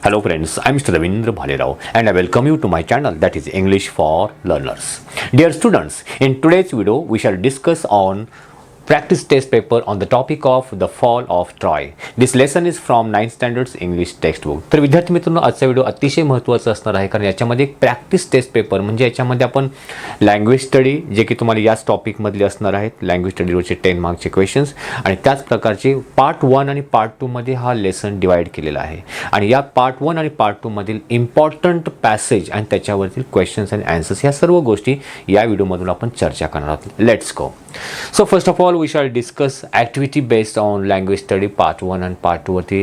Hello friends, I am Mr. Ravindra Bhalerao and I welcome you to my channel that is English for Learners. Dear students, in today's video we shall discuss on practice test paper on the topic of the fall of Troy. This lesson is from 9th standards English textbook. तर विद्यार्थी मित्रांनो आजचा video अतिशय महत्त्वाचा असणार आहे कारण याच्यामध्ये एक प्रॅक्टिस टेस्ट पेपर म्हणजे याच्यामध्ये आपण लँग्वेज स्टडी जे की तुम्हाला याच टॉपिक मधले असणार आहेत लँग्वेज स्टडीवरचे 10 मार्कचे क्वेश्चन्स आणि त्याच प्रकारचे पार्ट 1 आणि पार्ट 2 मध्ये हा लेसन डिवाइड केलेला आहे आणि या पार्ट 1 आणि पार्ट 2 मधील इम्पॉर्टंट पॅसेज आणि त्याच्यावरतील क्वेश्चन्स अँड आन्सर्स ह्या सर्व गोष्टी या व्हिडिओमधून आपण चर्चा करणार आहोत. Let's go. So first of all we shall discuss activity based on language study part 1 and part 2 वरती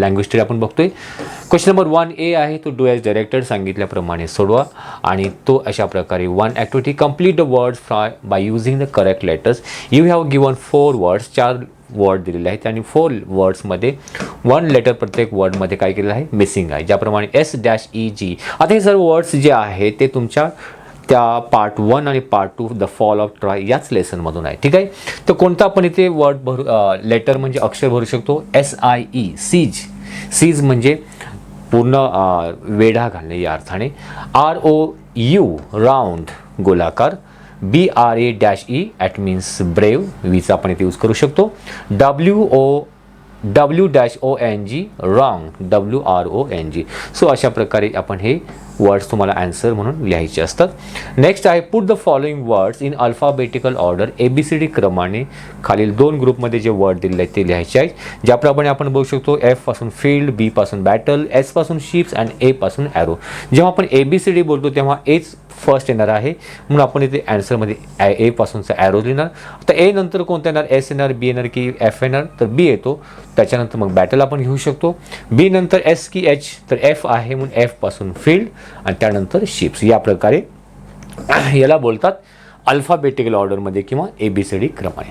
language study आपण बघतोय. क्वेश्चन नंबर 1A आहे तो डू ॲज डायरेक्टेड सांगितल्याप्रमाणे सोडवा आणि तो अशा प्रकारे 1 activity complete the words by using the correct letters. You have given 4 words 4 word दिलेले आहेत आणि 4 वर्ड्समध्ये 1 लेटर प्रत्येक वर्डमध्ये काय केलेलं आहे मिसिंग आहे ज्याप्रमाणे S-E-G. आता हे सर्व वर्ड्स जे आहेत ते तुमच्या त्या पार्ट 1 आणि part 2 the fall of Troy याच लेसनमधून आहे. ठीक आहे. तर कोणता आपण इथे वर्ड भरू लेटर म्हणजे अक्षर भरू शकतो SIE सीज. सीज म्हणजे पूर्ण वेढा घालणे या अर्थाने. ROU राऊंड गोलाकार. BRA-E ॲट मीन्स ब्रेव वीचा आपण इथे यूज करू शकतो. W-ONG wrong WRONG. सो अशा प्रकारे आपण हे वर्ड्स तुम्हाला आन्सर म्हणून लिहायचे असतात. नेक्स्ट आहे put the following words in alphabetical order. ABCD क्रमाने खालील 2 ग्रुपमध्ये जे वर्ड दिलेले आहेत ते लिहायचे आहेत ज्याप्रमाणे आपण बघू शकतो. F पासून फील्ड, B पासून बॅटल, S पासून शिप्स अँड A पासून ॲरो. जेव्हा आपण ABCD बोलतो तेव्हा Aच फर्स्ट येणार आहे म्हणून आपण इथे आन्सरमध्ये A पासूनचा ॲरो लिहिणार. आता A नंतर कोणता येणार S येणार B येणार की F येणार तर B येतो. त्याच्यानंतर मग बॅटल आपण घेऊ शकतो. B नंतर S की H तर F आहे म्हणून F पासून फील्ड आणि त्यानंतर शिप्स. या प्रकारे याला बोलतात अल्फाबेटिकल ऑर्डरमध्ये किंवा ABCD क्रमाने.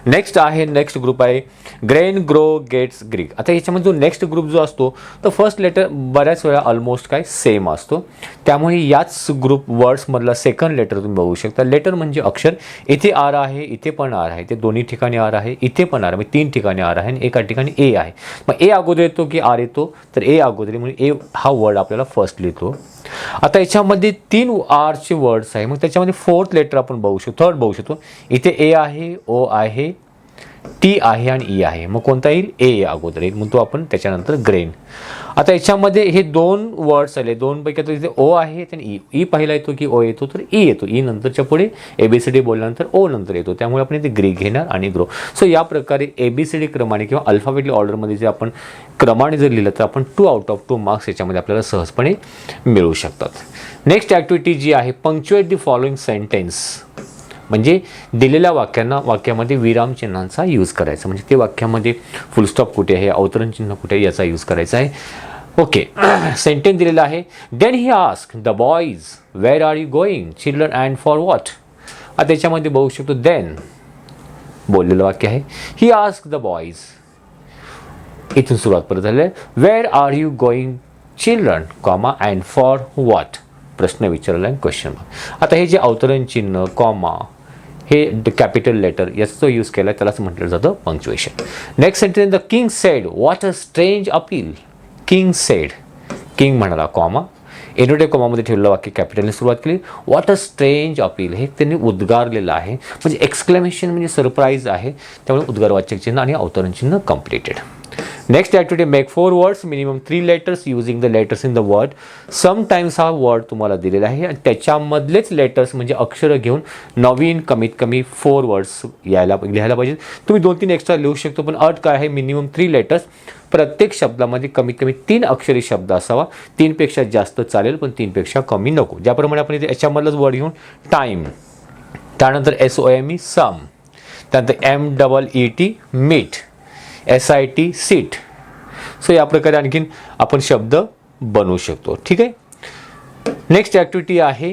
नेक्स्ट ग्रुप आहे ग्रेन ग्रो गेट्स ग्रीक. आता याच्यामध्ये जो नेक्स्ट ग्रुप जो असतो तर फर्स्ट लेटर बऱ्याच वेळा ऑलमोस्ट काय सेम असतो त्यामुळे याच ग्रुप वर्ड्समधला सेकंड लेटर तुम्ही बघू शकता. लेटर म्हणजे अक्षर. इथे R आहे इथे पण R आहे ते दोन्ही ठिकाणी R आहे इथे पण R म्हणजे 3 ठिकाणी R आहे आणि एका ठिकाणी A आहे. मग A अगोदर येतो की R येतो तर A अगोदर म्हणजे A हा वर्ड आपल्याला फर्स्ट लिहितो. आता याच्यामध्ये 3 Rचे वर्ड्स आहे मग त्याच्यामध्ये फोर्थ लेटर आपण बघू शकतो थर्ड बघू शकतो. इथे A आहे O आहे T आहे आणि E आहे मग कोणता येईल A अगोदर येईल मग तो आपण त्याच्यानंतर ग्रेन. आता याच्यामध्ये हे 2 वर्ड्स आले 2 पैकी आता इथे O आहे आणि E पहिला येतो की O येतो तर E येतो. E नंतरच्या पुढे ABCD बोलल्यानंतर O नंतर येतो त्यामुळे आपण इथे ग्रीक घेणार आणि ग्रो. सो या प्रकारे ABCD क्रमाने किंवा अल्फाबेटिक ऑर्डरमध्ये जे आपण क्रमाने जर लिहिलं तर आपण 2 आउट ऑफ 2 मार्क्स याच्यामध्ये आपल्याला सहजपणे मिळू शकतात. नेक्स्ट ॲक्टिव्हिटी जी आहे पंक्च्युएट द फॉलोइंग सेंटेन्स म्हणजे दिलेल्या वाक्यामध्ये विरामचिन्हांचा यूज करायचा म्हणजे ते वाक्यामध्ये फुलस्टॉप कुठे आहे अवतरण चिन्ह कुठे आहे याचा यूज करायचा आहे. ओके. सेंटेन्स दिलेला आहे. Then he ask the boys where are you going children and for what. आता त्याच्यामध्ये बघू शकतो देन बोललेलं वाक्य आहे. ही आस्क द बॉईज इथून सुरुवात परत झाली आहे. Wear are you going children comma and for what प्रश्न विचारला आहे क्वेश्चन मार्क. आता हे जे अवतरण चिन्ह कॉमा हे कॅपिटल लेटर याचा जो यूज केला त्यालाच म्हटलं जातं punctuation. Next sentence the king sed what a strange appeal. King sed king म्हणाला कॉमा इन्व्हर्टेड कॉमामध्ये ठेवलेलं वाक्य कॅपिटलने सुरुवात केली. व्हॉट अ स्ट्रेंज अपील हे त्यांनी उद्गारलेलं आहे म्हणजे एक्सक्लेमेशन म्हणजे सरप्राईज आहे त्यामुळे उद्गारवाचक चिन्ह आणि अवतरण चिन्ह completed. Next activity make 4 words minimum 3 letters using the letters in the word. Sometimes हा वर्ड तुम्हाला दिलेला आहे आणि त्याच्यामधलेच लेटर्स म्हणजे अक्षरं घेऊन नवीन कमीत कमी 4 वर्ड्स लिहायला पाहिजे. तुम्ही 2-3 एक्स्ट्रा लिहू शकतो पण अट काय आहे मिनिमम 3 लेटर्स. प्रत्येक शब्दामध्ये कमीत कमी 3 अक्षरी शब्द असावा. 3 पेक्षा जास्त चालेल पण 3 पेक्षा कमी नको. ज्याप्रमाणे आपण इथे याच्यामधलंच वर्ड घेऊन टाईम त्यानंतर SOME सम त्यानंतर MEET meet SIT sit. So या प्रकारे आणखीन आपण शब्द बनवू शकतो. ठीक आहे. नेक्स्ट ॲक्टिव्हिटी आहे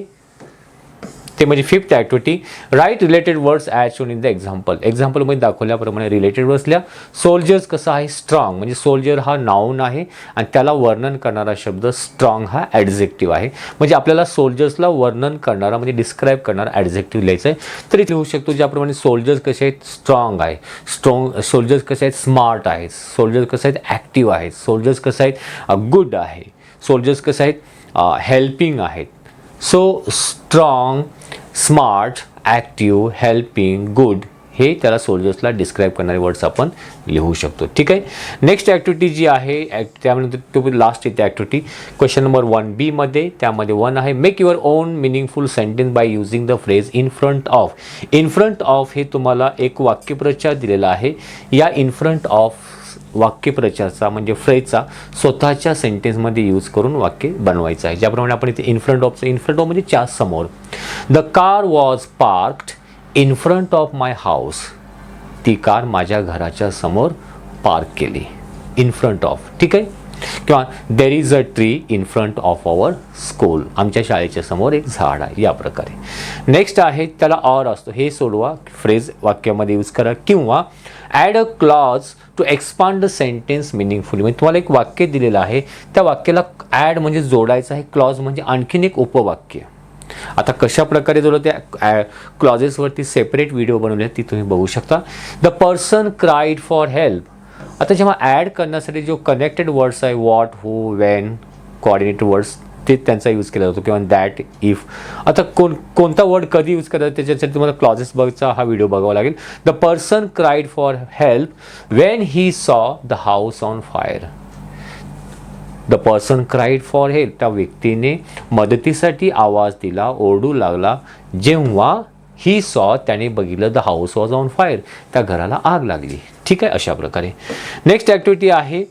ते म्हणजे fifth activity, write related words as shown in the example. एक्झाम्पलमध्ये दाखवल्याप्रमाणे रिलेटेड वर्ड्स लिहा. सोल्जर्स कसं आहे, स्ट्रॉंग, म्हणजे सोल्जर हा नाऊन आहे आणि त्याला वर्णन करणारा शब्द स्ट्रॉंग हा ॲडजेक्टिव्ह आहे. म्हणजे आपल्याला सोल्जर्सला वर्णन करणारा म्हणजे डिस्क्राईब करणारा ॲडजेक्टिव्ह लिहायचं आहे. तरी लिहू शकतो ज्याप्रमाणे सोल्जर्स कसे आहेत, स्ट्रॉंग आहे. सोल्जर्स कसे आहेत, स्मार्ट आहेत. सोल्जर्स कसे आहेत, ॲक्टिव्ह आहेत. सोल्जर्स कसे आहेत, गुड आहे. सोल्जर्स कसे आहेत, हेल्पिंग आहेत. So strong, smart, active, helping, good हे त्याला सोल्जर्सला डिस्क्राईब करणारे वर्ड्स आपण लिहू शकतो. ठीक आहे. नेक्स्ट ॲक्टिव्हिटी जी आहे त्यानंतर तो लास्ट येते ॲक्टिव्हिटी क्वेश्चन नंबर 1B मध्ये. त्यामध्ये 1 आहे, make your on meaningful sentence by using the phrase in front of. In front of हे तुम्हाला एक वाक्यप्रचार दिलेला आहे. या इन फ्रंट ऑफ वाक्यप्रचारचा म्हणजे फ्रेजचा स्वतःच्या सेंटेन्समध्ये यूज करून वाक्य बनवायचं आहे. ज्याप्रमाणे आपण इथे इन फ्रंट ऑफ म्हणजे च्या समोर. The car was parked in front of my house. ती कार माझ्या घराच्या समोर पार्क केली. In front of. ठीक आहे. किंवा there is a tree in front of our school. आमच्या शाळेच्या समोर एक झाड आहे. या प्रकारे. नेक्स्ट आहे त्याला ऑर असतो. हे सोडवा, फ्रेज वाक्यामध्ये यूज करा. किंवा add a clause to expand the sentence meaningfully. म्हणजे तुम्हाला एक वाक्य दिलेलं आहे, त्या वाक्याला ॲड म्हणजे जोडायचं आहे, क्लॉज म्हणजे आणखीन एक उपवाक्य. आता कशा प्रकारे जोडलं त्या क्लॉजेसवरती सेपरेट व्हिडिओ बनवले, ती तुम्ही बघू शकता. The person cried for help. आता जेव्हा ॲड करण्यासाठी जो कनेक्टेड वर्ड्स आहे, what, who, Wien, coordinated words, ते त्यांचा यूज केला जातो. किंवा दॅट, इफ. आता कोणता वर्ड कधी यूज करायचा त्याच्यासाठी तुम्हाला क्लॉजेस बघचा हा व्हिडिओ बघावा लागेल. The person cried for help when he saw the house on fire. The person cried for help, त्या व्यक्तीने मदतीसाठी आवाज दिला, ओरडू लागला जेव्हा ही सॉ, त्याने बघितलं the house was on fire, त्या घराला आग लागली. ठीक आहे. अशा प्रकारे. नेक्स्ट ॲक्टिव्हिटी आहे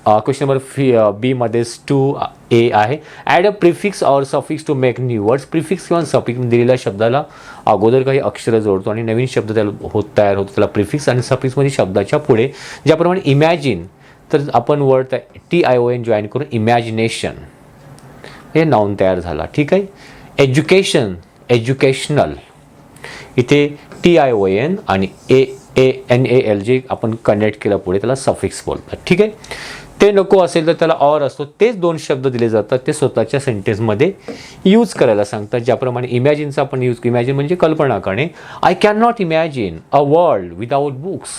क्वेश्चन नंबर B मध्ये 2A आहे, add a prefix or suffix to make new words. Prefix किंवा सफिक्स दिलेल्या शब्दाला अगोदर काही अक्षरं जोडतो आणि नवीन शब्द त्याला तयार होतो. त्याला प्रिफिक्स आणि सफिक्स म्हणजे शब्दाच्या पुढे. ज्याप्रमाणे इमॅजिन, तर आपण वर्ड TION जॉईन करून इमॅजिनेशन हे नाऊन तयार झाला. ठीक आहे. एज्युकेशन, एज्युकेशनल, इथे TION आणि ANAL जे आपण कनेक्ट केलं पुढे त्याला सफिक्स बोलतात. ठीक आहे. ते नको असेल तर त्याला ऑर असतो. तेच दोन शब्द दिले जातात, ते स्वतःच्या सेंटेन्समध्ये यूज करायला सांगतात. ज्याप्रमाणे इमॅजिनचा आपण यूज, इमॅजिन म्हणजे कल्पना करणे. I can not imagine a world without books.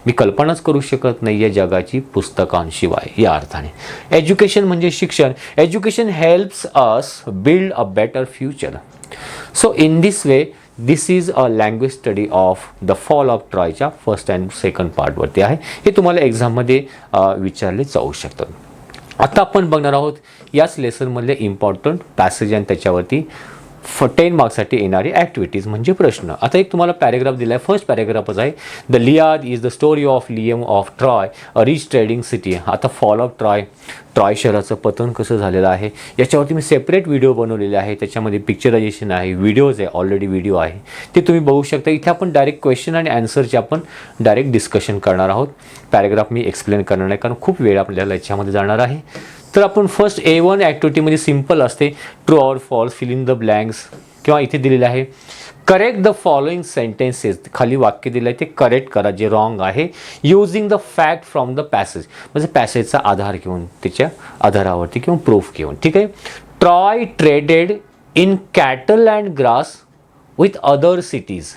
मी कल्पनाच करू शकत नाही या जगाची पुस्तकांशिवाय, या अर्थाने. एज्युकेशन म्हणजे शिक्षण. Education helps us build a better future. So in this way this is a language study of the fall of ट्रॉयच्या फर्स्ट अँड सेकंड पार्टवरती आहे. हे तुम्हाला एक्झाममध्ये विचारले जाऊ शकतात. आता आपण बघणार आहोत याच लेसनमधले इम्पॉर्टंट पॅसेज आणि त्याच्यावरती 10 मार्क्ससाठी येणारी ॲक्टिव्हिटीज म्हणजे प्रश्न. आता एक तुम्हाला पॅरेग्राफ दिला आहे. फर्स्ट पॅरेग्राफच आहे, the Iliad is the story of Ilium of Troy, a rich trading city. आता फॉल ऑफ ट्रॉय शहराचं पतन कसं झालेलं आहे याच्यावरती मी सेपरेट व्हिडिओ बनवलेले आहे. त्याच्यामध्ये पिक्चरायझेशन आहे, व्हिडिओज आहे, ऑलरेडी व्हिडिओ आहे, ते तुम्ही बघू शकता. इथे आपण डायरेक्ट क्वेश्चन आणि आन्सरचे आपण डायरेक्ट डिस्कशन करणार आहोत. पॅरेग्राफ मी एक्सप्लेन करणार नाही कारण खूप वेळ आपल्याला याच्यामध्ये जाणार आहे. तर आपण फर्स्ट A1 ॲक्टिव्हिटीमध्ये सिम्पल असते, true or false, fill in the blanks. किंवा इथे दिलेलं आहे करेक्ट द फॉलोइंग सेंटेन्सेस. खाली वाक्य दिलं आहे ते करेक्ट करा जे रॉंग आहे, using the fact from the passage. म्हणजे पॅसेजचा आधार घेऊन, त्याच्या आधारावरती किंवा प्रूफ घेऊन. ठीक आहे. Troy traded in cattle and grass with other cities.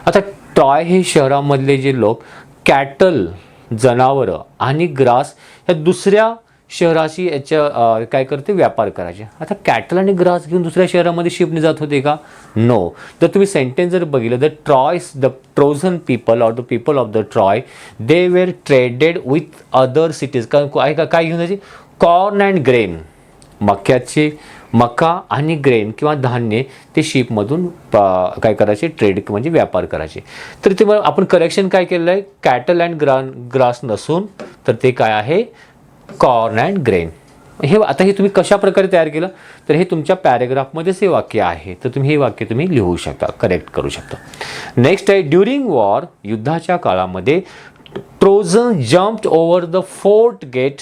आता ट्रॉय हे शहरामधले जे लोक कॅटल जनावरं आणि ग्रास ह्या दुसऱ्या शहराशी याच्या काय करते, व्यापार करायचे. आता कॅटल आणि ग्रास घेऊन दुसऱ्या शहरामध्ये शिपने जात होते का? नो. जर तुम्ही सेंटेन्स जर बघितलं तर the Trojan people or the people of the Troy they were traded with other cities. काय घेऊन जायचे? Corn and grain. मका आणि ग्रेन किंवा धान्य ते शिपमधून काय करायचे, ट्रेड म्हणजे व्यापार करायचे. तर ते आपण करेक्शन काय केलेलं आहे, कॅटल अँड ग्रास नसून तर ते काय आहे, कॉर्न अँड ग्रेन. हे आता हे तुम्ही कशा प्रकारे तयार केलं, तर हे तुमच्या पॅरेग्राफमध्येच हे वाक्य आहे. तर तुम्ही हे वाक्य तुम्ही लिहू शकता, करेक्ट करू शकता. नेक्स्ट आहे, ड्युरिंग वॉर, युद्धाच्या काळामध्ये Trojan jumped over the fort gate.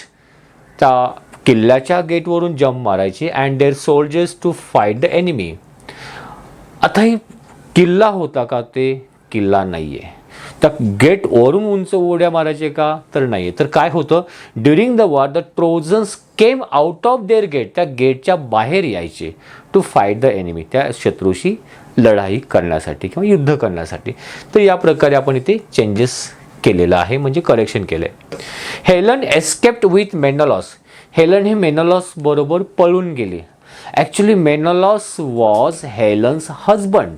त्या किल्ल्याच्या गेटवरून जम्प मारायचे. And their soldiers to fight the enemy. आता ही किल्ला होता का? ते किल्ला नाही आहे. त्या गेटवरून उंच उड्या मारायचे का? तर नाही आहे. तर काय होतं, during the war the Trojans came out of their gate, त्या गेटच्या बाहेर यायचे टू फाईट द एनिमी, त्या शत्रूशी लढाई करण्यासाठी किंवा युद्ध करण्यासाठी. तर या प्रकारे आपण इथे चेंजेस केलेलं आहे, म्हणजे करेक्शन केलं आहे. Helen escaped with Menelaus, Helen हे मेनलॉस बरोबर पळून गेली. Actually Menelaus was Helen's husband.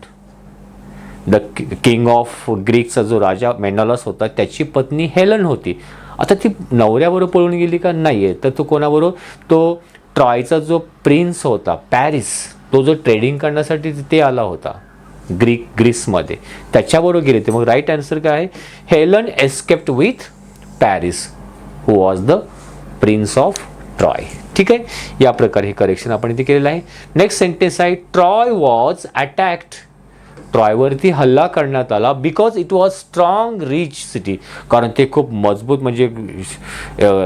The king of ग्रीकचा जो राजा मेनलॉस होता त्याची पत्नी हेलन होती. आता ती नवऱ्याबरोबर पळून गेली का? नाही आहे. तर तो कोणाबरोबर? तो ट्रॉयचा जो प्रिन्स होता पॅरिस, तो जो ट्रेडिंग करण्यासाठी तिथे आला होता ग्रीसमध्ये, त्याच्याबरोबर गेले ते. मग राईट आन्सर काय आहे? Helen escaped with Paris who was the prince of Troy. ठीक आहे, या प्रकारे हे करेक्शन आपण इथे केलेलं आहे. नेक्स्ट सेंटेन्स आहे ट्रॉय वॉज अटॅक्ड, ट्रॉयवरती हल्ला करण्यात आला because it was strong rich city, कारण ते खूप मजबूत म्हणजे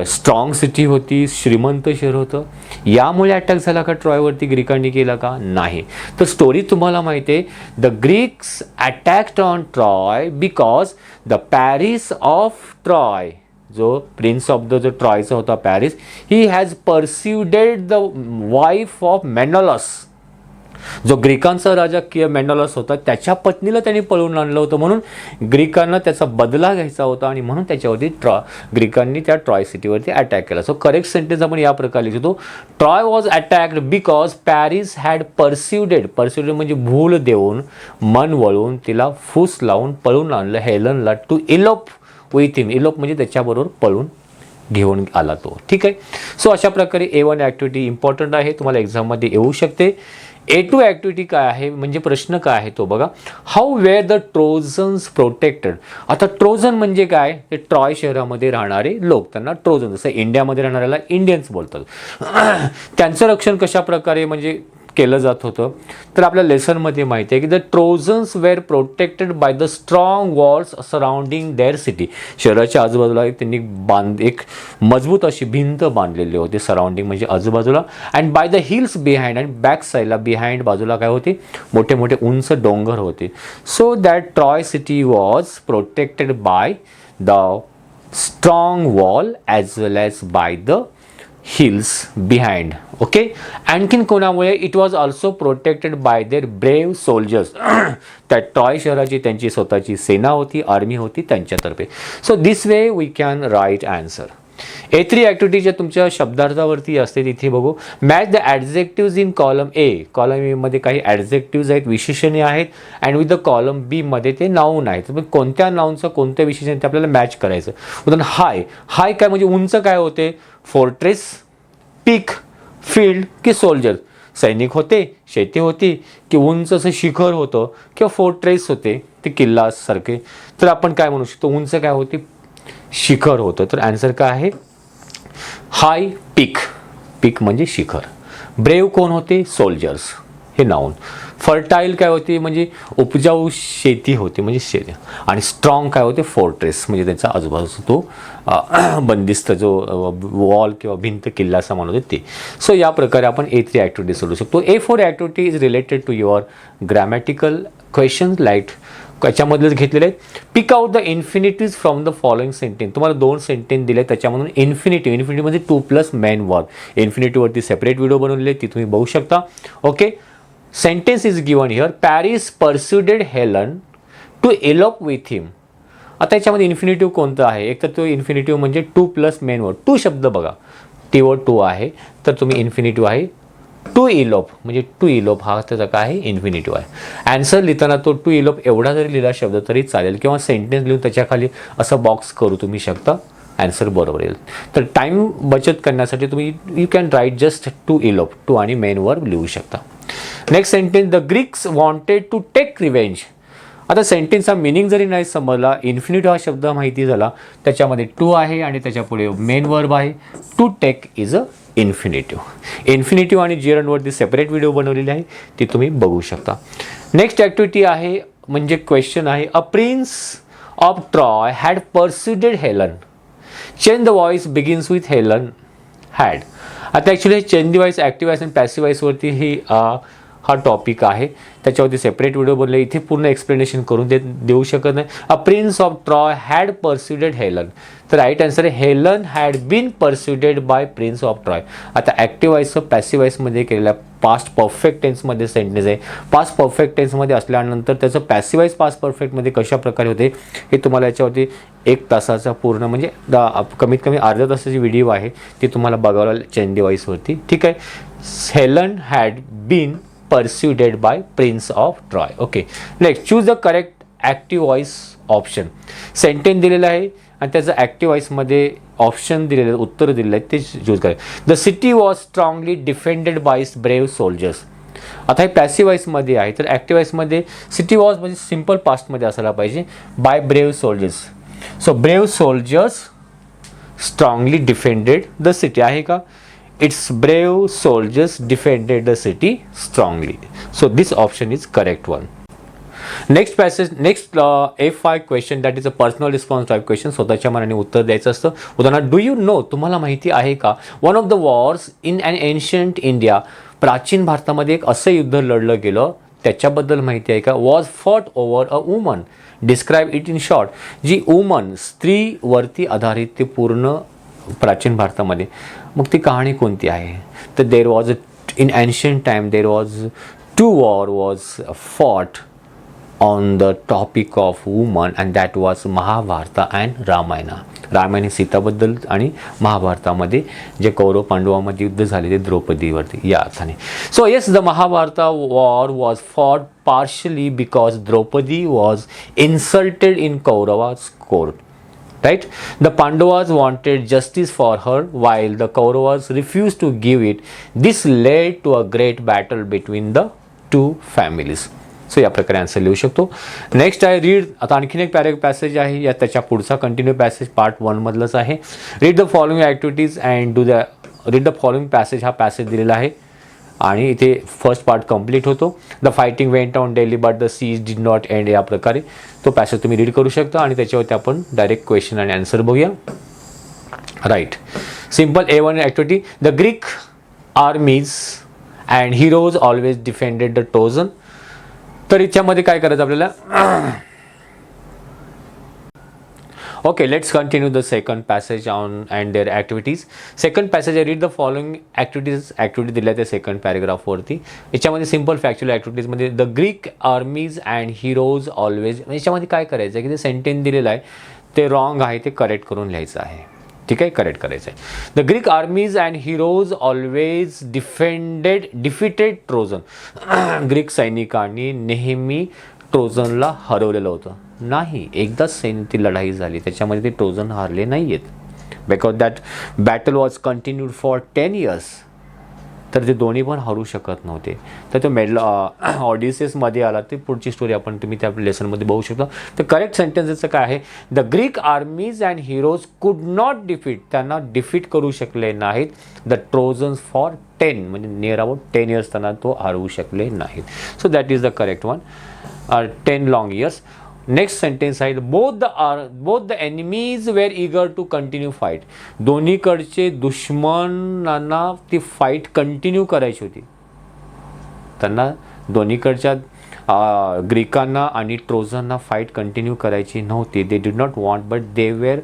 स्ट्रॉंग सिटी होती, श्रीमंत शहर होतं. यामुळे अटॅक झाला का ट्रॉयवरती? ग्रीकांनी केला का? नाही. तर स्टोरी तुम्हाला माहिती आहे, the Greeks attacked on Troy because the Paris of Troy, जो प्रिन्स ऑफ द जो ट्रॉयचा होता Paris, he has persuaded the wife of Menelaus, जो ग्रीकांचा राजा मेनलॉस होता त्याच्या पत्नीला त्यांनी पळवून आणलं होतं, म्हणून ग्रीकांना त्याचा बदला घ्यायचा होता आणि म्हणून त्याच्यावरती ग्रीकांनी त्या ट्रॉय सिटीवरती अटॅक केला. सो करेक्ट सेंटेन्स आपण या प्रकारे लिहितो, Troy was attacked because Paris had persuaded, persuaded म्हणजे भूल देऊन, मन वळून, तिला फूस लावून पळून आणलं हेलनला to elope with him, elope म्हणजे त्याच्याबरोबर पळून घेऊन आला तो. ठीक आहे. सो अशा प्रकारे A1 ॲक्टिव्हिटी इम्पॉर्टंट आहे, तुम्हाला एक्झाममध्ये येऊ शकते. A2 ॲक्टिव्हिटी काय आहे, म्हणजे प्रश्न काय आहे तो बघा. How were the Trojans protected. आता ट्रोजन म्हणजे काय? ते ट्रॉय शहरामध्ये राहणारे लोक, त्यांना ट्रोजन, जसं इंडियामध्ये राहणाऱ्याला इंडियन्स बोलतात. त्यांचं रक्षण कशा प्रकारे म्हणजे केलं जात होतं, तर आपल्या लेसनमध्ये माहिती आहे की the Trojans were protected by the strong walls surrounding their city, शहराच्या आजूबाजूला त्यांनी एक मजबूत अशी भिंत बांधलेली होती, सराउंडिंग म्हणजे आजूबाजूला, and by the hills behind, आणि बॅक साईडला बिहाइंड बाजूला काय होते? मोठे मोठे उंच डोंगर होते. So that Troy city was protected by the strong wall as well as by the hills behind. Okay. आणखीन कोणामुळे? It was also protected by their brave soldiers, त्या ट्रॉय शहराची त्यांची स्वतःची सेना होती, आर्मी होती त्यांच्यातर्फे. So this way we can write answer. A3 activity ज्या तुमच्या शब्दार्थावरती असते तिथे बघू. Match the adjectives in column A, column A मध्ये काही ॲडजेक्टिव्ज आहेत, विशेषणे आहेत, अँड विथ द कॉलम बी मध्ये ते नाऊन आहेत. पण कोणत्या नाऊनचं कोणत्या विशेषण ते आपल्याला मॅच करायचं. उदाहरण हाय, हाय काय म्हणजे उंच काय होते? फोर्ट्रेस, पीक, फील्ड की सोल्जर, सैनिक होते, शेती होती, की उंच असं शिखर होतं किंवा फोर्ट्रेस होते ते किल्ला सारखे. तर आपण काय म्हणू शकतो? उंच काय होते? शिखर होतं. तर आन्सर काय आहे? हाय पीक, पीक म्हणजे शिखर. ब्रेव कोण होते? सोल्जर्स, हे नाऊन. फर्टाईल काय होती? म्हणजे उपजाऊ शेती होती, म्हणजे शेती. आणि स्ट्रॉंग काय होते? फोर्ट्रेस, म्हणजे त्यांचा आजूबाजूचा तो बंदिस्त जो वॉल किंवा भिंत किल्ला असं म्हणत होते ते. सो या प्रकारे आपण A3 ॲक्टिव्हिटी सोडू शकतो. A4 activity is related to your grammatical questions like त्याच्यामधलेच घेतलेले आहेत. Pick out the infinitives from the following sentence. तुम्हाला 2 सेंटेन्स दिले, त्याच्यामधून इन्फिनिटिव्ह, इन्फिनिटिव्ह म्हणजे 2 प्लस मेन वर्ब. इन्फिनिटिव्हवरती सेपरेट व्हिडिओ बनवलेले, ती तुम्ही बघू शकता. Okay. Sentence is given here, Paris persuaded Helen to elope with him. आता याच्यामध्ये इन्फिनिटिव्ह कोणतं आहे? एक तर तो इन्फिनिटिव्ह म्हणजे 2 प्लस मेन वर्ब, 2 शब्द बघा, टी वर्ड 2 आहे, तर तुम्ही इन्फिनिटिव्ह आहे टू इलोप, म्हणजे टू इलोप हा त्याचा काय आहे? इन्फिनिटिव्ह आहे. आन्सर लिहिताना तो टू इलोप एवढा जरी लिहिला शब्द तरी चालेल, किंवा सेंटेन्स लिहून त्याच्याखाली असं बॉक्स करू तुम्ही शकता, आन्सर बरोबर येईल. तर टाईम बचत करण्यासाठी तुम्ही you can write just to elope, to आणि मेन वर्ब लिहू शकता. Next sentence, the Greeks wanted to take revenge. आता सेंटेन्सचा मिनिंग जरी नाही समजला, इन्फिनिटिव्ह हा शब्द माहिती झाला, त्याच्यामध्ये टू आहे आणि त्याच्यापुढे मेन वर्ब आहे. To take is a infinitive. Infinitive आणि जिरंडवरती सेपरेट व्हिडिओ बनवलेली आहे, ती तुम्ही बघू शकता. नेक्स्ट ॲक्टिव्हिटी आहे म्हणजे क्वेश्चन आहे, a prince of Troy had persuaded Helen. Change the voice begins with Helen had. आता actually change the voice active voice आणि पॅसिव्ह वॉइसवरती ही हा टॉपिक आहे, त्याच्यावरती सेपरेट व्हिडिओ बनले, इथे पूर्ण एक्सप्लेनेशन करून देऊ शकत नाही. A prince of Troy had persuaded Helen. तर राईट आन्सर आहे Helen had been persuaded by prince of Troy. आता ॲक्टिव्ह व्हॉइसचं पॅसिव्ह व्हॉइसमध्ये केलेला पास्ट परफेक्ट टेन्समध्ये सेंटेन्स आहे. पास्ट परफेक्ट टेन्समध्ये असल्यानंतर त्याचं पॅसिव्ह व्हॉइस पास्ट परफेक्टमध्ये कशा प्रकारे होते हे तुम्हाला याच्यावरती 1 तासाचा पूर्ण म्हणजे कमीत कमी अर्ध्या तासाची व्हिडिओ आहे, ती तुम्हाला बघायला चेंडी व्हॉइसवरती. ठीक आहे. Helen had been persuaded by prince of Troy. Okay, next choose the correct active voice option. Sentence दिलेलं आहे आणि त्याचं ॲक्टिव्ह व्हॉइसमध्ये ऑप्शन दिलेलं आहे, उत्तर दिलेलं आहे, ते चूज करायचं. The city was strongly defended by brave soldiers. आता हे पॅसिव्ह व्हॉइसमध्ये आहे, तर ॲक्टिव्ह व्हॉइसमध्ये सिटी वॉज म्हणजे सिम्पल पास्टमध्ये असायला पाहिजे, by brave soldiers. So brave soldiers strongly defended the city आहे का? It's brave soldiers defended the city strongly. So this option is correct one. Next passage, next F5 question, that is a personal response type question. स्वतःच्या मनाने उत्तर द्यायचं असतं. उदाहरणार्थ, do you know, तुम्हाला माहिती आहे का, one of the wars in an ancient India, प्राचीन भारतामध्ये एक असं युद्ध लढलं गेलं, त्याच्याबद्दल माहिती आहे का? Was fought over a woman, describe it in short. जी वुमन, स्त्रीवरती आधारित ते पूर्ण प्राचीन भारतामध्ये, मग ती कहाणी कोणती आहे? तर there was in ancient time there was 2 war was fought on the topic of woman and that was Mahabharata and Ramayana. Ramayan सीताबद्दल आणि महाभारतामध्ये जे कौरव पांडवामध्ये युद्ध झाले ते द्रौपदीवरती या अर्थाने. So yes, the Mahabharata war was fought partially because Draupadi was insulted in Kauravas court. Right? The Pandavas wanted justice for her while the Kauravas refused to give it. This led to a great battle between the two families. So या प्रकारे answer लिहू शकतो. Next आहे read. आता आणखीन एक passage आहे, या त्याच्या पुढचा कंटिन्यू पॅसेज पार्ट 1 मधलंच आहे. Read the following activities and do the read the following passage, हा पॅसेज दिलेला आहे आणि इथे फर्स्ट पार्ट कंप्लीट होतो. The fighting went on daily but the siege did not end. या प्रकारे तो पॅसेज तुम्ही रीड करू शकता आणि त्याच्यावरती आपण डायरेक्ट क्वेश्चन आणि आन्सर बघूया. Right, simple A1 activity. The Greek armies and heroes always defended the Trojan. तर याच्यामध्ये काय करायचं आपल्याला? Okay, let's continue the second passage on and their activities. Second passage आहे, read the following activities. Activity दिल्या त्या second पॅरेग्राफवरती. याच्यामध्ये सिम्पल फॅक्च्युअल ॲक्टिव्हिटीजमध्ये the Greek armies and heroes always, याच्यामध्ये काय करायचं आहे की ते सेंटेन्स दिलेलं आहे ते रॉंग आहे, ते करेक्ट करून लिहायचं आहे. ठीक आहे, करेक्ट करायचं आहे. The Greek armies and heroes always defeated Trojan. Greek सैनिकांनी नेहमी ट्रोजनला हरवलेलं होतं. नाही, एकदाच ती लढाई झाली, त्याच्यामध्ये ते ट्रोजन हारले नाही आहेत. Because that battle was continued for 10 years. तर ते दोन्ही पण हरू शकत नव्हते. तर तो ऑडिसेसमध्ये आला, ते पुढची स्टोरी आपण तुम्ही त्या लेसनमध्ये बघू शकता. तर करेक्ट सेंटेन्सचं काय आहे? The Greek armies and heroes कुड नॉट डिफीट, त्यांना डिफीट करू शकले नाहीत. द ट्रोजन्स फॉर 10 म्हणजे नियर अबाउट 10 years त्यांना तो हरवू शकले नाहीत. So that is the correct one. 10 long years. Next sentence आहे, both the enemies were eager to continue fight. दोन्हीकडचे दुश्मनांना ती फाईट कंटिन्यू करायची होती. त्यांना दोन्हीकडच्या ग्रीकांना आणि ट्रोजनना फाईट कंटिन्यू करायची नव्हती. They did not want but they were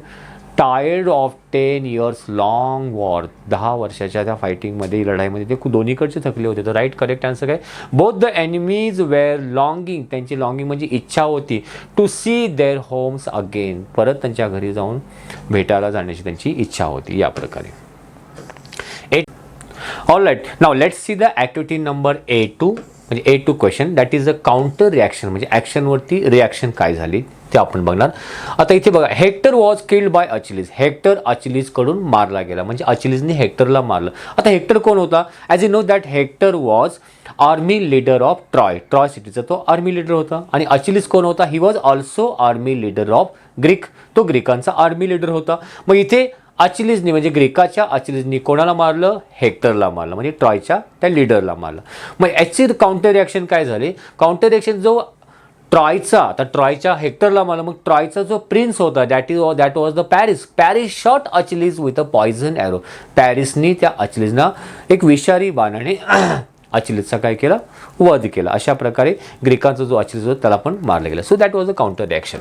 tired of 10 years long war. 10 वर्षाच्या त्या फायटिंगमध्ये, लढाईमध्ये ते दोन्हीकडचे थकले होते. तर राईट करेक्ट आन्सर काय? Both the enemies were longing, त्यांची लॉंगिंग म्हणजे इच्छा होती, to see their homes again, परत त्यांच्या घरी जाऊन भेटायला जाण्याची त्यांची इच्छा होती. या प्रकारे. All right, now let's see the activity number A2 म्हणजे A2 question, that is a counter reaction. म्हणजे ॲक्शनवरती रिॲक्शन काय झाली ते आपण बघणार. आता इथे बघा, Hector was killed by Achilles. Hector अचिलीजकडून मारला गेला, म्हणजे अचिलीजने हेक्टरला मारलं. आता हेक्टर कोण होता? As you know that Hector was army leader of Troy. Troy सिटीचा तो आर्मी लीडर होता. आणि अचिलीज कोण होता? He was also army leader of Greek. तो ग्रीकांचा आर्मी लीडर होता. मग इथे अचिलीजनी म्हणजे ग्रीकाच्या अचिलीजनी कोणाला मारलं? हेक्टरला मारलं, म्हणजे ट्रॉयच्या त्या लीडरला मारलं. मग याची काउंटर रिॲक्शन काय झाली? काउंटर रिॲक्शन जो ट्रॉयचा, आता ट्रॉयच्या हेक्टरला मारलं, मग ट्रॉयचा जो प्रिन्स होता that was the Paris. Paris shot Achilles with a poison arrow. पॅरिसनी त्या अचिलीजना एक विषारी बाणाने अचिलेसचा काय केला, वध केला. अशा प्रकारे ग्रीकांचा जो अचिलेस होता त्याला पण मारला गेला. So that was a counter reaction.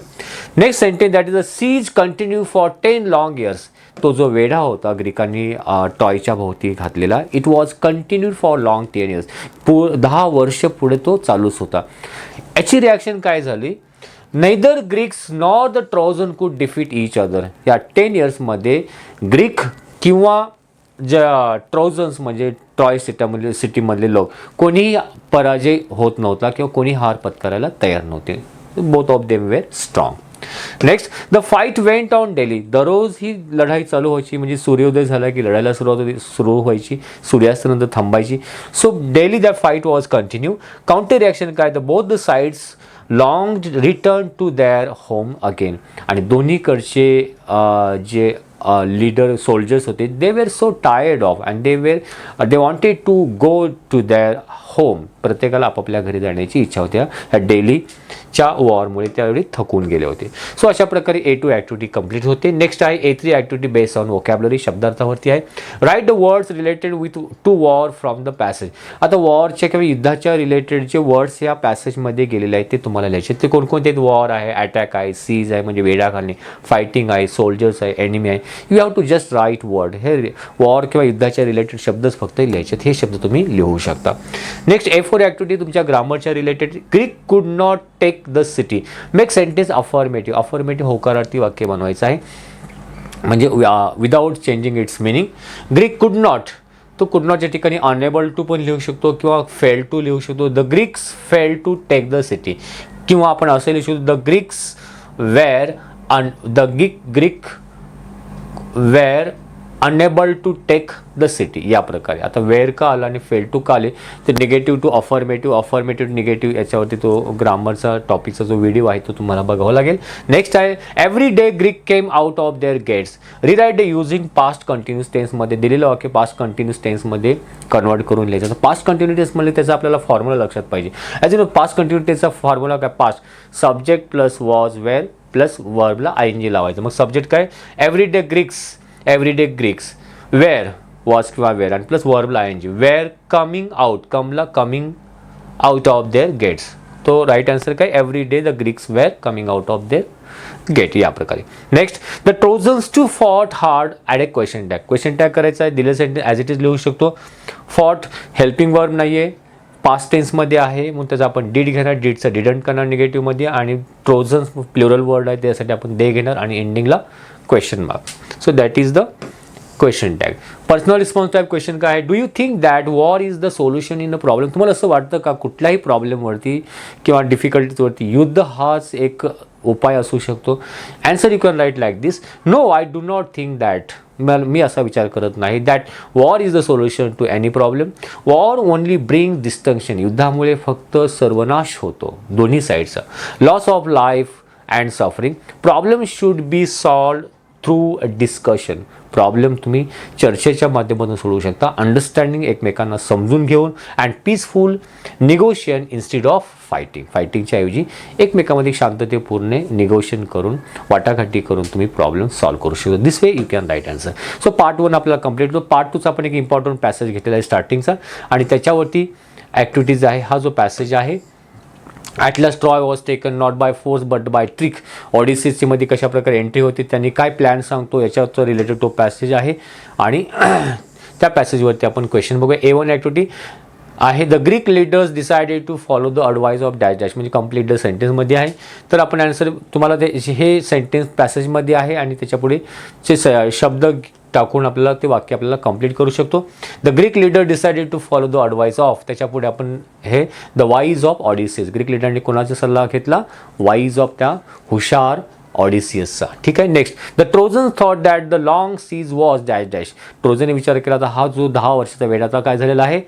Next sentence that is a siege continue for 10 long years. तो जो वेढा होता ग्रीकांनी ट्रॉयच्या भोवती घातलेला, it was continued for long 10 years. 10 वर्ष पुढे तो चालूच होता. याची रिॲक्शन काय झाली, neither Greeks nor the Trojan could defeat each other. या 10 इयर्समध्ये ग्रीक किंवा ज्या ट्रोजन्स म्हणजे ट्रॉय सिटीमधले लोक कोणीही पराजय होत नव्हता किंवा कोणी हार पत्करायला तयार नव्हते. Both of them were strong. Next the fight went on daily. दररोज ही लढाई चालू व्हायची, म्हणजे सूर्योदय झाला की लढायला सुरू व्हायची, सूर्यास्तानंतर थांबायची. So daily that fight was continue. Counter reaction काय, तर both the sides long return to their home again. आणि दोन्हीकडचे जे लीडर सोल्जर्स होते, they were so tired of and they wanted to go to their home. प्रत्येकाला आपापल्या घरी जाण्याची इच्छा होती. ह्या डेलीच्या वॉरमुळे त्यावेळी थकून गेले होते. सो अशा प्रकारे A2 ॲक्टिव्हिटी कंप्लीट होते. नेक्स्ट आहे A3 activity based on vocabulary, शब्दार्थावरती आहे. Write the words related with to war from the passage. आता वॉरच्या किंवा युद्धाच्या रिलेटेड जे वर्ड्स या पॅसेजमध्ये गेलेले आहेत ते तुम्हाला लिहायचे. ते कोणकोणते आहेत, वॉर आहे, अटॅक आहे, सीज आहे म्हणजे वेढा घालणे, फायटिंग आहे, सोल्जर्स आहे, एनिमी आहे. You have to just write word. हे वॉर किंवा युद्धाच्या रिलेटेड शब्दच फक्त लिहायचे, हे शब्द तुम्ही लिहू शकता. नेक्स्ट A4 ॲक्टिव्हिटी तुमच्या ग्रामरच्या related. Greek could not take the city. Make sentence affirmative. Affirmative होकारार्थी वाक्य बनवायचं आहे, म्हणजे without changing its meaning. Greek could not, तो कुड नॉटच्या ठिकाणी अनेबल टू पण लिहू शकतो किंवा फेल टू लिहू शकतो. The Greeks fail to take the city, किंवा आपण असे लिहू शकतो the Greeks were were unable to take the city. या प्रकारे आता वेअर का आला आणि फेल टू का आले, ते negative to affirmative, affirmative negative, याच्यावरती तो ग्रामरचा टॉपिकचा जो व्हिडिओ आहे तो तुम्हाला बघावा लागेल. नेक्स्ट आहे every day Greek came out of their gates. Rewrite day using past continuous टेन्समध्ये. दिलेलं वाक्य पास्ट कंटिन्यूस टेन्समध्ये कन्वर्ट करून लिहायचं. तर पास्ट कंटिन्यू टेन्समध्ये त्याचा आपल्याला फॉर्म्युला लक्षात पाहिजे. As you know past continue टेन्सचा फॉर्म्युला काय, past subject plus was were plus वर्बला ING लावायचं. मग सब्जेक्ट काय, every day Greeks, were was किंवा वेअर आणि प्लस वर्बला ING. वेअर कमिंग आउट, कमला coming out of their gates. तो राईट आन्सर काय, every day the Greeks were coming out of their gate. या प्रकारे. Next the Trojans to fought hard add a question tag. Question tag करायचा आहे, दिलेलं sentence as it is लिहू शकतो. Fought helping verb नाही आहे, पास्ट टेन्समध्ये आहे, मग त्याचा आपण डीड घेणार, डीडचा डिडंट करणार निगेटिव्हमध्ये, आणि ट्रोजन्स प्लुरल वर्ड आहे त्यासाठी आपण दे घेणार आणि एंडिंगला question mark. So that is the question tag. Personal response type question काय आहे, do you think that war is the solution in the problem. तुम्हाला असं वाटतं का कुठल्याही प्रॉब्लेमवरती किंवा डिफिकल्टीजवरती युद्ध हाच एक उपाय असू शकतो. Answer you can write like this, no I do not think that. मी असा विचार करत नाही that war is the solution to any problem. War only bring distinction. युद्धामुळे फक्त सर्वनाश होतो दोन्ही साईडचा. Loss of life and suffering. Problem should be solve through a discussion. Problem तुम्ही चर्चेच्या माध्यमातून सोडवू शकता, अंडरस्टँडिंग, एकमेकांना समजून घेऊन, and peaceful negotiation instead of fighting. फायटिंगच्या ऐवजी एकमेकांमध्ये शांततेपूर्ण निगोशिएशन करून, वाटाघाटी करून तुम्ही प्रॉब्लेम सॉल्व्ह करू शकता. This way you can write answer. So part 1 आपल्याला कंप्लीट होतो. पार्ट 2चा आपण एक इम्पॉर्टंट पॅसेज घेतलेला आहे स्टार्टिंगचा, आणि त्याच्यावरती ॲक्टिव्हिटीज आहे. हा जो पॅसेज आहे, at last Troy was taken not by force but by trick. ऑडिसीची मध्ये कशा प्रकारे एंट्री होती, त्यांनी काय प्लॅन सांगतो याच्यावरचं रिलेटेड तो पॅसेज आहे, आणि त्या पॅसेजवरती आपण क्वेश्चन बघूया. A1 ॲक्टिव्हिटी आहे, the Greek leaders decided to follow the advice of dash dash, म्हणजे कंप्लीट द सेंटेन्समध्ये आहे. तर आपण आन्सर तुम्हाला हे सेंटेन्स पॅसेजमध्ये आहे आणि त्याच्यापुढे शब्द टाकून आपल्याला ते वाक्य आपल्याला कंप्लीट करू शकतो. The Greek leader decided to follow the advice of, त्याच्यापुढे आपण हे the wise of Odysseus. Greek लीडरने कोणाचा सल्ला घेतला, वाईज ऑफ त्या हुशार ऑडिसियसचा. ठीक आहे. Next the Trojan thought that the long siege was dash dash. ट्रोजनने विचार केला तर हा जो 10 वर्षाचा वेढाचा काय झालेला आहे,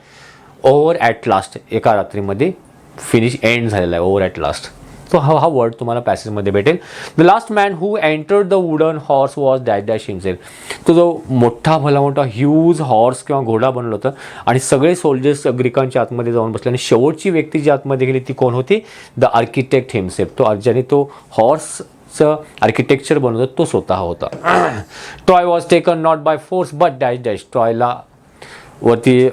ओव्हर ॲट लास्ट, एका रात्रीमध्ये फिनिश एंड झालेला आहे, ओव्हर ॲट लास्ट. तो हा वर्ड तुम्हाला पॅसेजमध्ये भेटेल. The last man who entered the wooden horse was dash dash himself. तो जो मोठा भला मोठा ह्यूज हॉर्स किंवा घोडा बनलं होतं आणि सगळे सोल्जर्स ग्रीकांच्या आतमध्ये जाऊन बसले, आणि शेवटची व्यक्ती जी आतमध्ये गेली ती कोण होती, द आर्किटेक्ट हिमसेल्फ. तो ज्याने तो हॉर्सचं आर्किटेक्चर बनवलं तो स्वतः होता. Troy was taken not by force but dash dash. ट्रॉयला वरती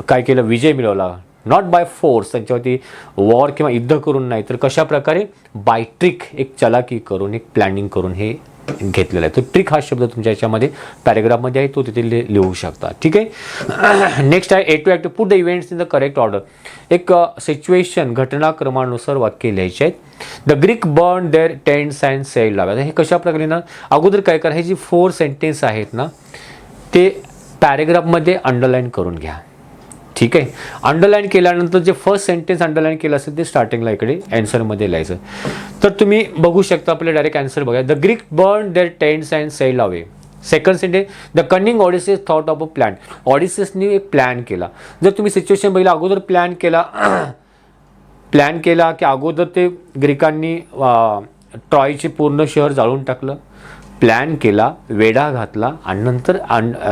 काय केलं, विजय मिळवला. नॉट बाय फोर्स, त्यांच्यावरती वॉर किंवा युद्ध करून नाही, तर कशा प्रकारे बाय ट्रिक, एक चलाकी करून, एक प्लॅनिंग करून हे घेतलेला आहे. तो ट्रिक हा शब्द तुमच्या याच्यामध्ये पॅरेग्राफमध्ये आहे, तो तिथे लिहू शकता. ठीक आहे. नेक्स्ट आहे A two active, put the events in the correct order. एक सिच्युएशन, घटनाक्रमानुसार वाक्य लिहायचे आहेत. The Greek burn their tents and sailed लाव्या. हे कशा प्रकारे ना, अगोदर काय करा, हे जी 4 सेंटेन्स आहेत ना, ते पॅरेग्राफमध्ये अंडरलाईन करून घ्या. ठीक आहे. अंडरलाईन केल्यानंतर जे फर्स्ट सेंटेन्स अंडरलाईन केलं असेल ते स्टार्टिंगला इकडे ॲन्सरमध्ये लिहायचं. तर तुम्ही बघू शकता, आपल्याला डायरेक्ट ॲन्सर बघा. The Greek burn their tents and sailed away. Second sentence, the cunning Odysseus thought of a plan. ऑडिसेसनी एक प्लॅन केला. जर तुम्ही सिच्युएशन बघितलं, अगोदर प्लॅन केला की अगोदर ते ग्रीकांनी ट्रॉयचे पूर्ण शहर जाळून टाकलं, प्लॅन केला, वेढा घातला आणि नंतर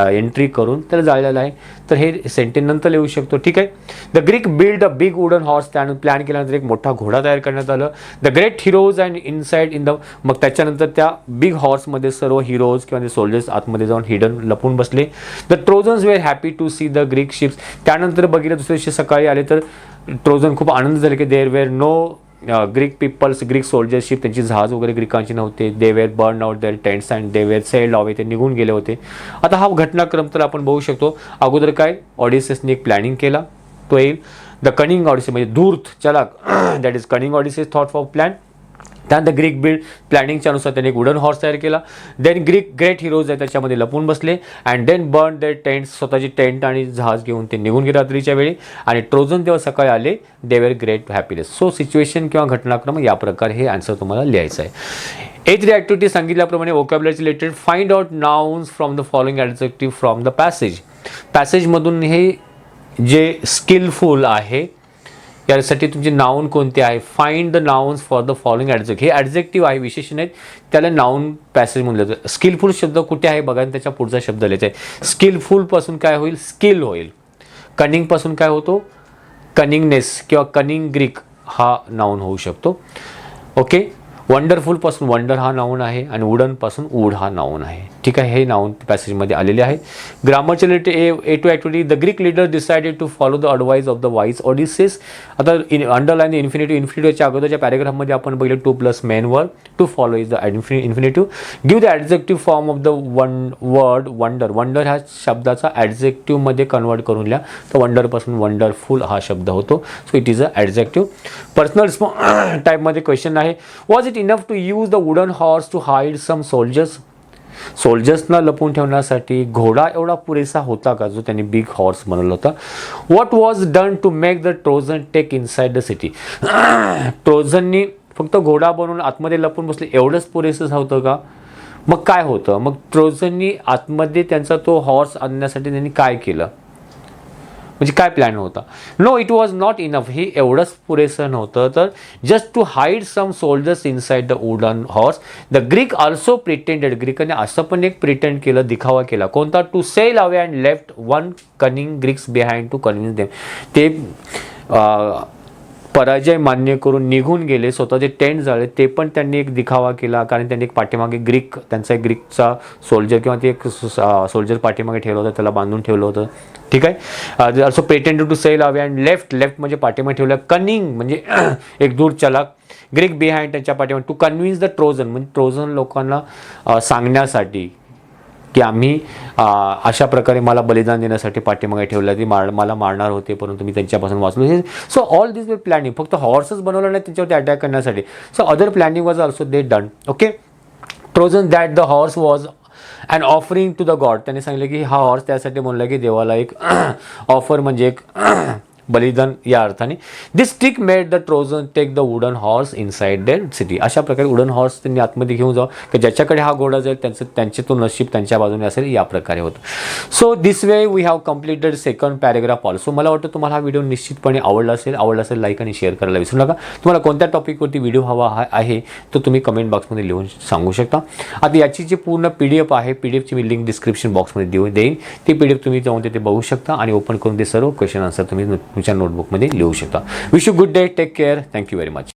एंट्री करून त्याला जाळलेलं आहे. तर हे सेंटेन्स नंतर लिहू शकतो. ठीक आहे. The Greek build a big wooden horse. त्यानंतर प्लॅन केल्यानंतर एक मोठा घोडा तयार करण्यात आलं. The great heroes and inside in the, मग त्याच्यानंतर त्या बिग हॉर्समध्ये सर्व हिरोज किंवा ते सोल्जर्स आतमध्ये जाऊन हिडन लपून बसले. The Trojans were happy to see the Greek ships. त्यानंतर बघितलं दुसऱ्या दिवशी सकाळी आले तर ट्रोजन खूप आनंद झाले की there were no Greek peoples, Greek soldiership, त्यांची जहाज वगैरे ग्रीकांची नव्हते. They were burn out their tents and they were sailed away. ते निघून गेले होते. आता हा घटनाक्रम तर आपण बघू शकतो. अगोदर काय, ऑडिसेसने एक प्लॅनिंग केला, तो येईल. द कनिंग ऑडिसेस म्हणजे धूर्त, चलाक, दॅट इज कनिंग ऑडिसेस थॉट फॉर प्लॅन. त्यानंतर ग्रीक बिल्ड, प्लॅनिंगच्या अनुसार त्यांनी एक वुडन हॉर्स तयार केला. देन ग्रीक ग्रेट हिरोज आहे त्याच्यामध्ये लपून बसले. And then burn their tents, स्वतःची टेंट आणि जहाज घेऊन ते निघून गेले रात्रीच्या वेळी. आणि ट्रोजन तेव्हा सकाळी आले, they were great happiness. So situation किंवा घटनाक्रम या प्रकारे हे आन्सर तुम्हाला लिहायचं आहे. A3 ॲक्टिव्हिटी सांगितल्याप्रमाणे vocabulary related, find out nouns from the following adjective from the passage. पॅसेजमधून हे जे स्किलफुल आहे यासाठी तुमचे नाउन कोणते आहे, find the nouns for the following adjective. हे ॲडजेक्टिव्ह आहे, विशेषण आहेत, त्याला नाउन पॅसेज म्हणलं जातं. स्किलफुल शब्द कुठे आहे बघा, त्याच्या पुढचा शब्द लिहायचा आहे. स्किलफुलपासून काय होईल, स्किल होईल. कनिंगपासून काय होतो, कनिंगनेस किंवा कनिंग ग्रीक हा नाउन होऊ शकतो. ओके. वंडरफुलपासून वंडर हा नाउन आहे आणि वुडनपासून वूड हा नाउन आहे. ठीक आहे. हे नाउन पॅसेजमध्ये आलेले आहे. ग्रामरचे related A two activity, the Greek leader decided to follow the advice of the wise Odysseus. आता अंडरलाईन इन्फिनिटिव्ह, इन्फिनिटिव्हच्या अगोदरच्या पॅरेग्राफमध्ये आपण बघितलं to plus main word, to follow is the infinitive. Give the adjective form of the word wonder. Wonder ह्या शब्दाचा ॲडजेक्टिव्हमध्ये convert करून लिहा. तर वंडरपासून वंडरफुल हा शब्द होतो. So it is a adjective. Personal टाईपमध्ये क्वेश्चन आहे, was it enough to use the wooden horse to hide some soldiers. सोल्जर्सना लपून ठेवण्यासाठी घोडा एवढा पुरेसा होता का जो त्यांनी बिग हॉर्स बनवला होता. What was done to make the Trojan take inside the city. ट्रोजननी फक्त घोडा बनवून आतमध्ये लपून बसले एवढंच पुरेसं होतं का. मग काय होतं, मग ट्रोजननी आतमध्ये त्यांचा तो हॉर्स आणण्यासाठी त्यांनी काय केलं, म्हणजे काय प्लॅन होता. No, it was not enough. हे एवढंच पुरेसं नव्हतं. तर just to hide some soldiers inside the wooden horse. The Greek also pretended. ग्रीकांनी असं पण एक प्रिटेंड केलं, दिखावा केला. कोणता, to sail away and left one cunning Greeks behind to convince them. ते पराजय मान्य करून निघून गेले, स्वतःचे टेंट जाळले, ते पण त्यांनी एक दिखावा केला. कारण त्यांनी एक पाठीमागे त्यांचा एक ग्रीकचा सोल्जर किंवा ते एक सोल्जर पाठीमागे ठेवलं होतं, त्याला बांधून ठेवलं होतं. ठीक आहे. Also pretended to sail away and left म्हणजे पाठीमागे ठेवलं. कनिंग म्हणजे एक दूर चलाक. ग्रीक बिहाइंड त्यांच्या पाठीमागे. टू कन्व्हिन्स द ट्रोजन म्हणजे ट्रोजन लोकांना सांगण्यासाठी की आम्ही अशा प्रकारे मला बलिदान देण्यासाठी पाठीमागे ठेवलं, ती मला मारणार होते परंतु मी त्यांच्यापासून वाचलो. हे so all this way planning. फक्त हॉर्सच बनवलं नाही त्यांच्यावरती अटॅक करण्यासाठी. So other planning was also they done. Okay. Trojan that the horse was and offering to the god. त्यांनी सांगितलं की हा हॉर्स त्यासाठी म्हणला की देवाला एक ऑफर म्हणजे एक बलिदान या अर्थाने. This trick made the Trojan take the wooden horse inside their city. अशा प्रकारे वुडन हॉर्स त्यांनी आतमध्ये घेऊन जावं की ज्याच्याकडे हा घोडा जाईल त्यांचे तो नशीब त्यांच्या बाजूने असेल, या प्रकारे होतं. So this way we have completed second paragraph also. मला वाटतं तुम्हाला हा व्हिडिओ निश्चितपणे आवडला असेल लाईक आणि शेअर करायला विसरू नका. तुम्हाला कोणत्या टॉपिकवरती व्हिडिओ हवा आहे तो तुम्ही कमेंट बॉक्समध्ये लिहून सांगू शकता. आता याची जी पूर्ण PDF आहे, PDFची मी लिंक डिस्क्रिप्शन बॉक्समध्ये देईन. ती PDF तुम्ही जाऊन तिथे बघू शकता आणि ओपन करून ते सर्व क्वेश्चन आन्सर तुम्ही तुमच्या नोटबुकमध्ये लिहू शकता. Wish you good day, take care, thank you very much.